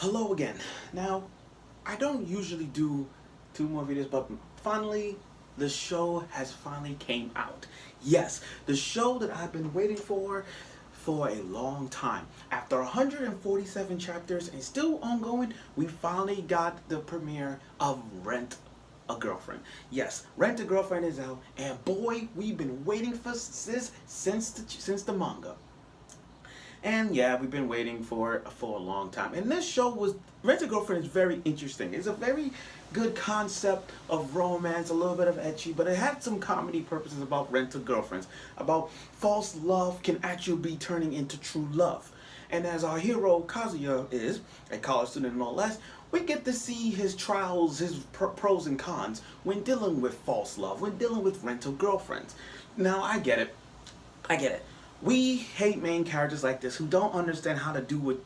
Hello again. Now, I don't usually do two more videos, but finally, the show has finally came out. Yes, the show that I've been waiting for a long time. After 147 chapters and still ongoing, we finally got the premiere of Rent a Girlfriend. Yes, Rent a Girlfriend is out, and boy, we've been waiting for this since the manga. And yeah, we've been waiting for a long time. And this show was, Rent a Girlfriend is very interesting. It's a very good concept of romance, a little bit of ecchi, but it had some comedy purposes about rental girlfriends, about false love can actually be turning into true love. And as our hero Kazuya is, a college student no less, we get to see his trials, his pros and cons when dealing with false love, when dealing with rental girlfriends. Now, I get it. We hate main characters like this who don't understand how to do with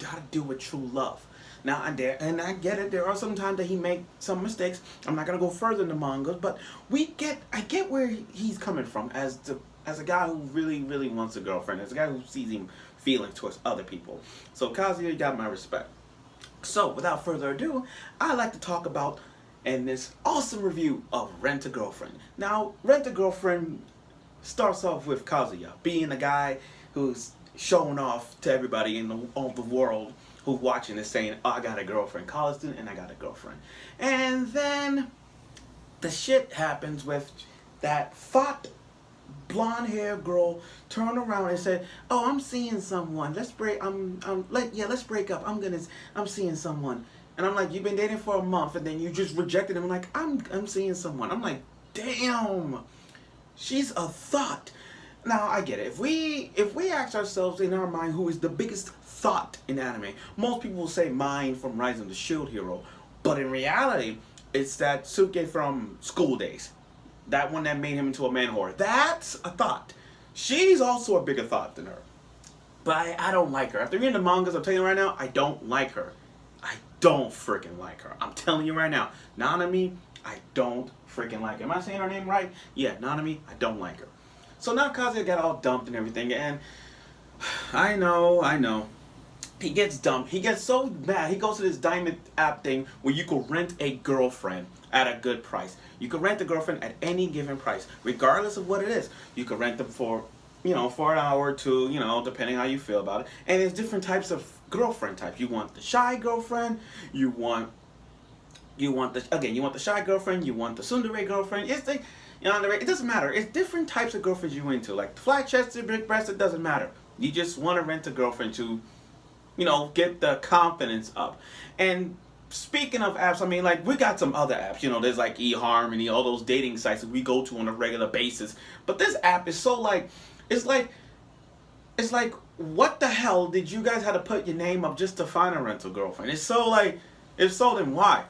true love. Now, I get it. There are some times that he make some mistakes. I'm not gonna go further in the mangas, but I get where he's coming from as a guy who really wants a girlfriend, as a guy who sees him feelings towards other people. So Kazuya, you got my respect. So without further ado, I'd like to talk about in this awesome review of Rent a Girlfriend. Now, Rent a Girlfriend starts off with Kazuya being the guy who's showing off to everybody in all the world who's watching this, saying, oh, I got a girlfriend, college student, and I got a girlfriend. And then the shit happens with that fat blonde haired girl turn around and said, oh, I'm seeing someone, let's break up, I'm seeing someone. And I'm like, you've been dating for a month and then you just rejected him. I'm like, I'm seeing someone. I'm like, damn. She's a thought. Now, I get it. If we ask ourselves in our mind who is the biggest thought in anime, most people will say mine from Rise of the Shield Hero. But in reality, it's that Suke from School Days. That one that made him into a man whore. That's a thought. She's also a bigger thought than her. But I don't like her. After reading the mangas, I'm telling you right now, I don't like her. I don't freaking like her. I'm telling you right now. Nanami, I don't freaking like her. Am I saying her name right? Yeah, Nanami, I don't like her. So now Kazuya got all dumped and everything, and I know. He gets dumped. He gets so mad. He goes to this diamond app thing where you can rent a girlfriend at a good price. You can rent a girlfriend at any given price, regardless of what it is. You can rent them for an hour or two, depending how you feel about it. And there's different types of girlfriend types. You want the shy girlfriend. You want the shy girlfriend. You want the tsundere girlfriend. It doesn't matter. It's different types of girlfriends you into. Like flat chested, big breasted, it doesn't matter. You just want to rent a girlfriend to, get the confidence up. And speaking of apps, we got some other apps. There's like eHarmony, all those dating sites that we go to on a regular basis. But this app is so it's like, what the hell did you guys have to put your name up just to find a rental girlfriend? If so, then why?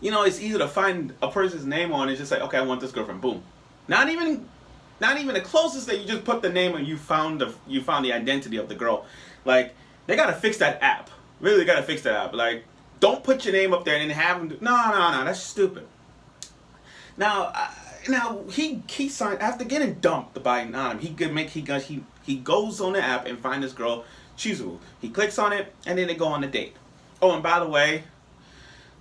It's easy to find a person's name on and just say, okay, I want this girlfriend. Boom. Not even the closest that you just put the name and you found the identity of the girl. Like, they gotta fix that app. Really gotta fix that app. Like, don't put your name up there and then have them do. No, that's stupid. Now he signed after getting dumped by Nanam. He goes on the app and find this girl Chizuru. He clicks on it and then they go on a date. Oh, and by the way,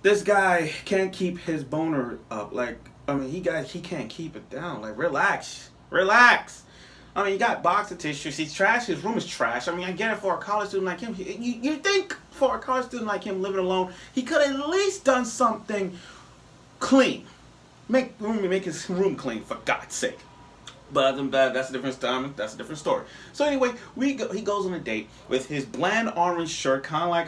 this guy can't keep his boner up. He can't keep it down. Like, relax. You got box of tissues. He's trash. His room is trash. I get it for a college student like him. You think for a college student like him living alone, he could at least done something clean. Make his room clean, for God's sake. But other than that, that's a different time. That's a different story. So anyway, he goes on a date with his bland orange shirt, kind of like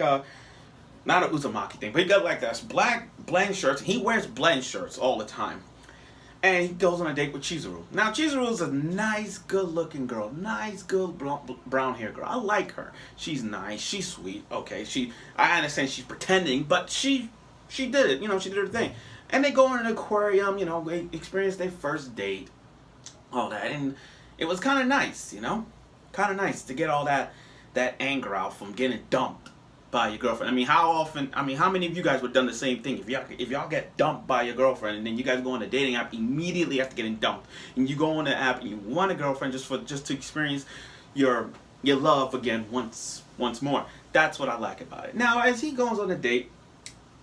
not an Uzumaki thing, but he got like this black blend shirts. He wears blend shirts all the time. And he goes on a date with Chizuru. Now, Chizuru is a nice, good-looking girl. Nice, good, brown-hair girl. I like her. She's nice. She's sweet. Okay, I understand she's pretending, but she did it. She did her thing. And they go in an aquarium, they experience their first date. All that. And it was kind of nice, Kind of nice to get all that anger out from getting dumped by your girlfriend. How many of you guys would have done the same thing? If y'all get dumped by your girlfriend and then you guys go on a dating app immediately after getting dumped, and you go on the app and you want a girlfriend just to experience your love again once more. That's what I like about it. Now, as he goes on a date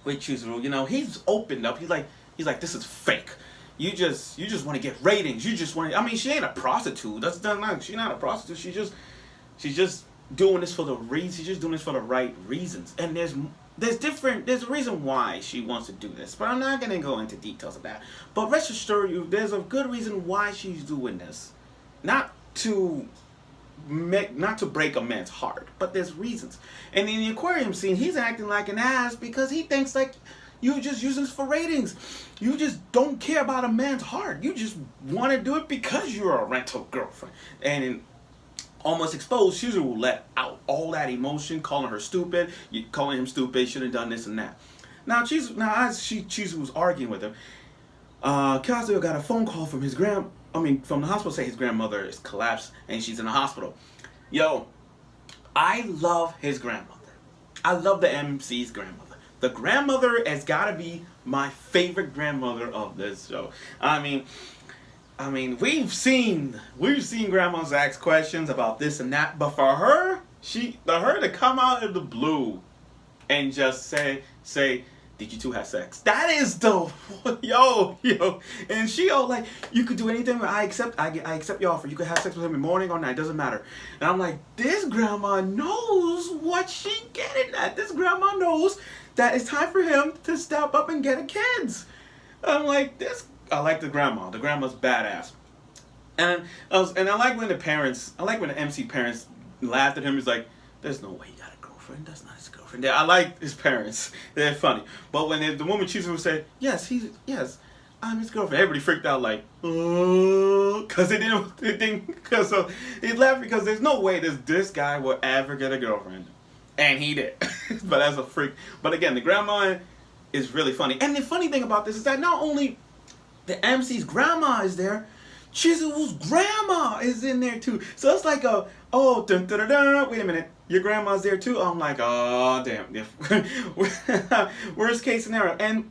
with Chizuru, you know, he's opened up. He's like, this is fake. You just want to get ratings. You just want. I mean, she ain't a prostitute. That's not. She's not a prostitute. She's just doing this for the reason. She's just doing this for the right reasons. And there's a reason why she wants to do this. But I'm not gonna go into details of that. But rest assured you, there's a good reason why she's doing this. Not to break a man's heart, but there's reasons. And in the aquarium scene, he's acting like an ass because he thinks like you just using this for ratings. You just don't care about a man's heart. You just want to do it because you're a rental girlfriend. And in Almost Exposed, Chizuru will let out all that emotion, calling her stupid, calling him stupid, should have done this and that. Now, as Chizuru was arguing with him, Kazuya got a phone call from from the hospital, saying his grandmother is collapsed and she's in the hospital. Yo, I love his grandmother. I love the MC's grandmother. The grandmother has got to be my favorite grandmother of this show. I mean, we've seen grandmas ask questions about this and that, but for her, to come out of the blue and just say, did you two have sex? That is the yo, and she like, you could do anything. I accept your offer. You could have sex with him in the morning or night. Doesn't matter. And I'm like, this grandma knows what she getting at. This grandma knows that it's time for him to step up and get kids. I'm like, this. I like the grandma. The grandma's badass. And I like when the MC parents laughed at him. He's like, there's no way he got a girlfriend. That's not his girlfriend. I like his parents. They're funny. But when the woman Chizuru said, yes, I'm his girlfriend, everybody freaked out like, because they laughed because there's no way this guy will ever get a girlfriend. And he did. But as a freak. But again, the grandma is really funny. And the funny thing about this is that not only the MC's grandma is there, Chizuru's grandma is in there too. So it's like wait a minute, your grandma's there too? I'm like, oh damn. Worst case scenario. And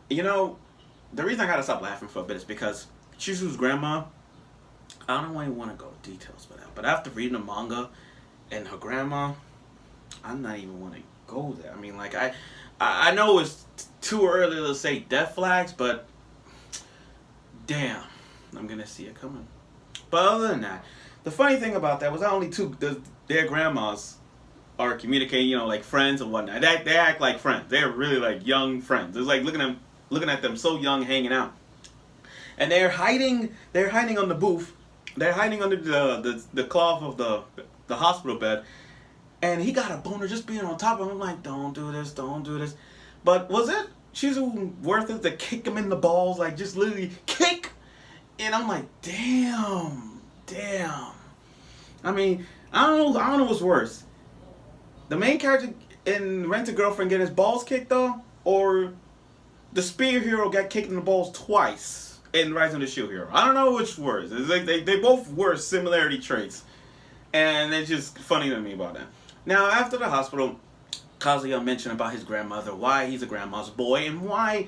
the reason I gotta stop laughing for a bit is because Chizuru's grandma, I don't really want to go into details for that, but after reading the manga and her grandma, I'm not even want to go there. I mean, like, I know it's too early to say death flags, but damn, I'm gonna see it coming. But other than that, the funny thing about that was not only their grandmas are communicating, like friends and whatnot. They act like friends. They're really like young friends. It's like looking at them so young, hanging out, and they're hiding on the booth. They're hiding under the cloth of the hospital bed. And he got a boner just being on top of him. I'm like, don't do this. But was it Chizuru worth it to kick him in the balls? Like, just literally kick? And I'm like, damn. I mean, I don't know what's worse. The main character in Rent-A-Girlfriend getting his balls kicked, though? Or the spear hero got kicked in the balls twice in Rise of the Shield Hero? I don't know which worse. It's like they both were similarity traits. And it's just funny to me about that. Now, after the hospital, Kazuya mentioned about his grandmother, why he's a grandma's boy, and why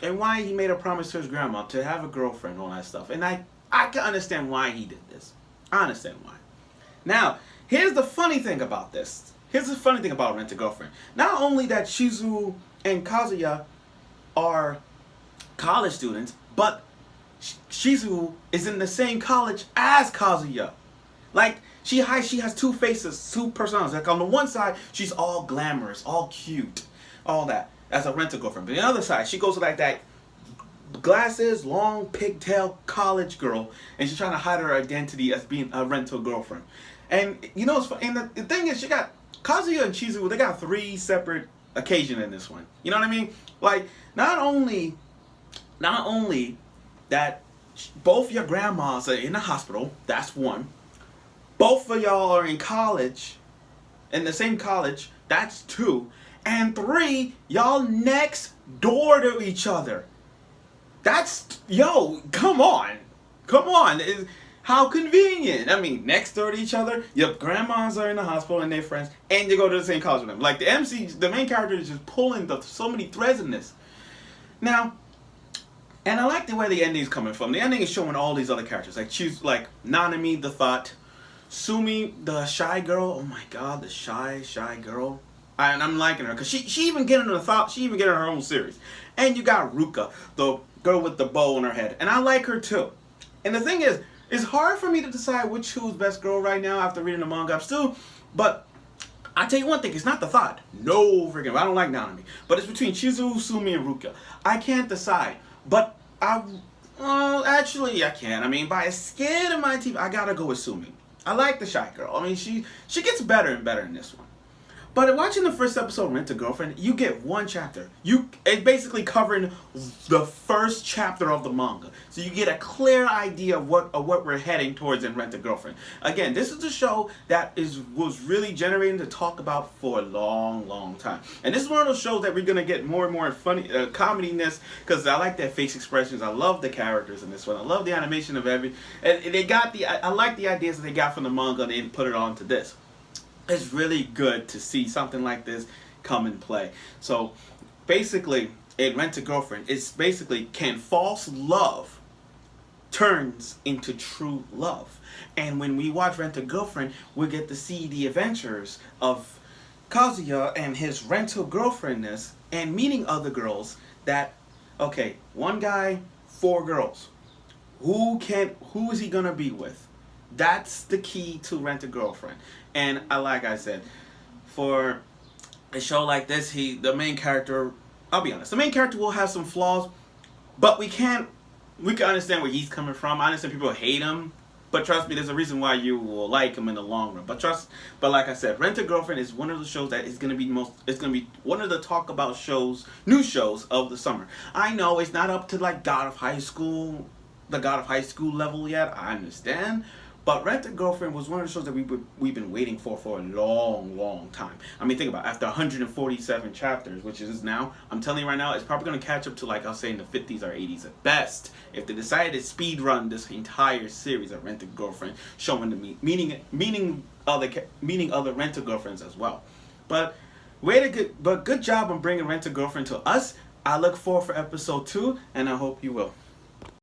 he made a promise to his grandma to have a girlfriend, all that stuff. And I can understand why he did this. I understand why. Now, here's the funny thing about this. Here's the funny thing about Rent-A-Girlfriend. Not only that Chizuru and Kazuya are college students, but Chizuru is in the same college as Kazuya. Like, she has two faces, two personalities. Like, on the one side, she's all glamorous, all cute, all that, as a Rent-A-Girlfriend. But on the other side, she goes like that glasses, long pigtail college girl, and she's trying to hide her identity as being a Rent-A-Girlfriend. And it's funny. And the thing is, she got Kazuya and Chizuru. They got 3 separate occasions in this one. You know what I mean? Like, not only that both your grandmas are in the hospital. That's one. Both of y'all are in college, in the same college. That's 2. And 3, y'all next door to each other. That's, come on. How convenient. I mean, next door to each other, your grandmas are in the hospital and they're friends, and you go to the same college with them. Like, the main character is just pulling so many threads in this. Now, and I like the way the ending is coming from. The ending is showing all these other characters. Like, Nanami, the Thought, Sumi, the shy girl. Oh my god, the shy girl. And I'm liking her because she even getting her thought. She even getting her own series. And you got Ruka, the girl with the bow on her head, and I like her too. And the thing is, it's hard for me to decide who's best girl right now after reading the manga. I'm still, but I tell you one thing, it's not the thought. No freaking, I don't like Nanami. But it's between Chizuru, Sumi, and Ruka. I can't decide. But actually I can. I mean, by a skin of my teeth, I gotta go with Sumi. I like the shy girl. I mean, she gets better and better in this one. But watching the first episode of Rent a Girlfriend, you get one chapter. It's basically covering the first chapter of the manga. So you get a clear idea of what we're heading towards in Rent a Girlfriend. Again, this is a show that was really generating to talk about for a long, long time. And this is one of those shows that we're going to get more and more funny, comediness, because I like their face expressions. I love the characters in this one. I love the animation of and they got I like the ideas that they got from the manga and they put it onto this. It's really good to see something like this come in play. So basically, in Rent a Girlfriend, it's basically, can false love turns into true love? And when we watch Rent a Girlfriend, we get to see the adventures of Kazuya and his rental girlfriendness and meeting other girls that, okay, one guy, 4 girls. Who is he gonna be with? That's the key to Rent a Girlfriend. And like I said, for a show like this, the main character, I'll be honest, the main character will have some flaws, but we can understand where he's coming from. I understand people hate him, but trust me, there's a reason why you will like him in the long run. But like I said, Rent a Girlfriend is one of the shows that is going to be one of the talk about new shows of the summer. I know it's not up to like the God of High School level yet. I understand. But Rent a Girlfriend was one of the shows that we've been waiting for a long, long time. I mean, think about it. After 147 chapters, which it is now, I'm telling you right now, it's probably going to catch up to, like I'll say, in the 50s or 80s at best. If they decided to speed run this entire series of Rent a Girlfriend, showing the meaning other Rent a Girlfriends as well. But good job on bringing Rent a Girlfriend to us. I look forward for episode 2, and I hope you will.